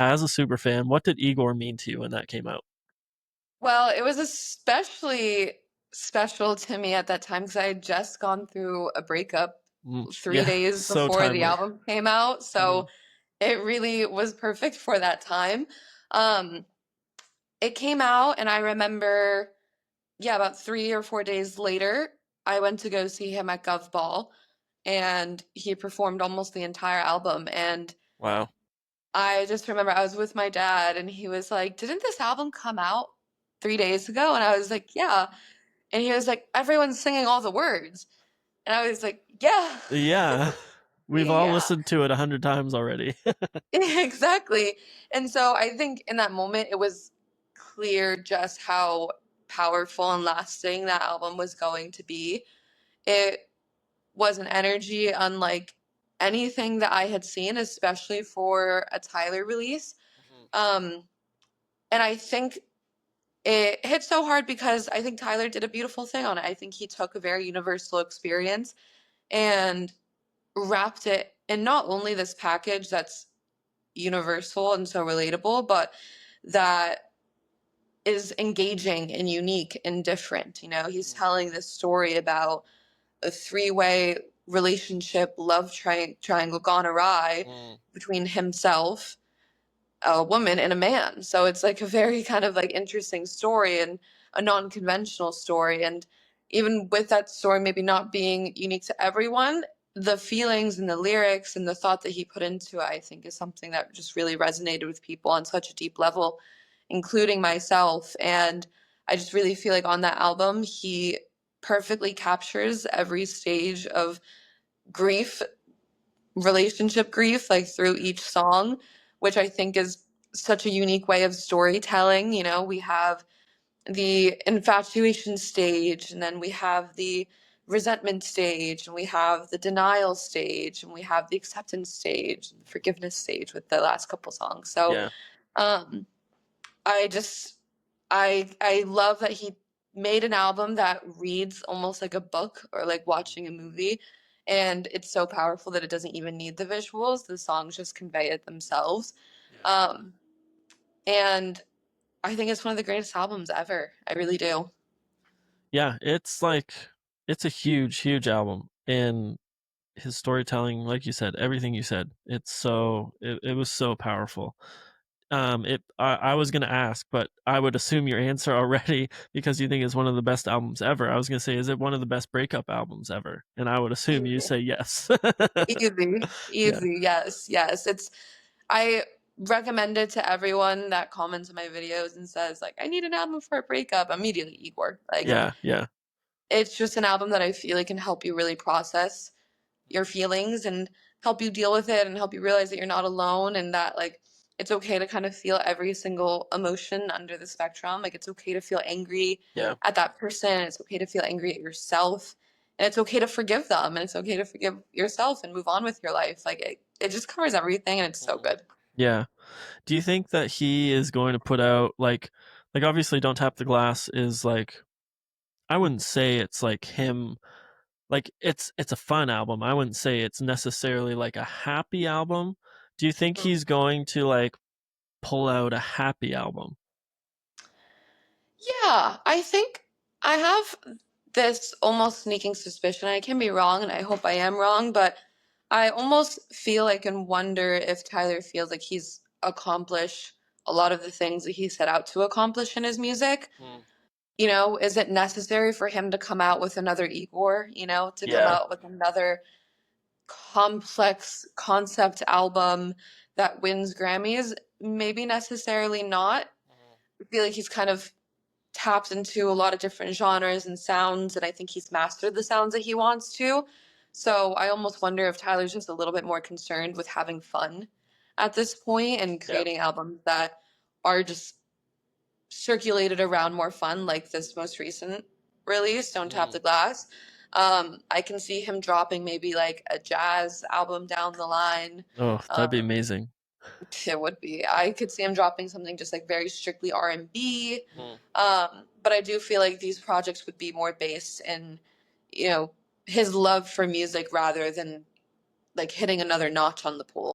as a super fan, what did Igor mean to you when that came out? Well, it was especially special to me at that time because I had just gone through a breakup three Yeah, days so before the timely. album came out. Mhm. So it really was perfect for that time. Um, it came out, and I remember, yeah, about 3 or 4 days later, I went to go see him at Gov Ball, and he performed almost the entire album. And Wow. I just remember I was with my dad, and he was like, "Didn't this album come out 3 days ago?" And I was like, "Yeah." And he was like, "Everyone's singing all the words." And I was like, "Yeah, Yeah, we've all yeah, listened to it 100 times already. exactly." And so I think in that moment, it was clear just how powerful and lasting that album was going to be. It was an energy unlike anything that I had seen, especially for a Tyler release. Mhm. Um, and I think it hit so hard because I think Tyler did a beautiful thing on it. I think he took a very universal experience and wrapped it in not only this package that's universal and so relatable, but that is engaging and unique and different. He's telling this story about a three-way relationship, triangle gone awry Mm. between himself, a woman, and a man. So it's like a very kind of like interesting story and a non-conventional story. And even with that story maybe not being unique to everyone, the feelings and the lyrics and the thought that he put into it, I think, is something that just really resonated with people on such a deep level, including myself. And I just really feel like on that album, he perfectly captures every stage of grief, relationship grief, like through each song, which I think is such a unique way of storytelling. We have the infatuation stage, and then we have the resentment stage, and we have the denial stage, and we have the acceptance stage, and forgiveness stage with the last couple songs. So Yeah. um, I just I love that he made an album that reads almost like a book or like watching a movie, and it's so powerful that it doesn't even need the visuals. The songs just convey it themselves. Yeah. Um, and I think it's one of the greatest albums ever. I really do. Yeah, it's like it's a huge, huge album. And his storytelling, like you said, everything you said, it was so powerful. I was gonna ask, but I would assume your answer already because you think it's one of the best albums ever. I was gonna say, is it one of the best breakup albums ever? And I would assume you Easy, say yes. easy, Yeah. easy. Yes, yes. I recommend it to everyone that comments on my videos and says like, "I need an album for a breakup." Immediately, Igor. Like, Yeah, yeah. it's just an album that I feel like can help you really process your feelings and help you deal with it and help you realize that you're not alone and that like it's okay to kind of feel every single emotion under the spectrum. Like it's okay to feel angry Yeah. at that person, it's okay to feel angry at yourself, and it's okay to forgive them, and it's okay to forgive yourself and move on with your life. Like it just covers everything, and it's so Mhm. good. Yeah. Do you think that he is going to put out like obviously Don't Tap the Glass is like I wouldn't say it's like him like it's a fun album. I wouldn't say it's necessarily like a happy album. Do you think Mm. he's going to like pull out a happy album? Yeah, I think I have this almost sneaking suspicion. I can be wrong, and I hope I am wrong, but I almost feel like and wonder if Tyler feels like he's accomplished a lot of the things that he set out to accomplish in his music. Mm. Is it necessary for him to come out with another Igor, to come Yeah. out with another complex concept album that wins Grammys? Maybe necessarily not. I feel like he's kind of tapped into a lot of different genres and sounds, and I think he's mastered the sounds that he wants to. So I almost wonder if Tyler's just a little bit more concerned with having fun at this point and Yeah. creating albums that are just circulated around more fun, like this most recent release, Don't Tap Mm. the Glass. I can see him dropping maybe like a jazz album down the line. Oh, that'd be Um, amazing. it would be. I could see him dropping something just like very strictly R&B. Mm. But I do feel like these projects would be more based in, you know, his love for music rather than like hitting another notch on the pool.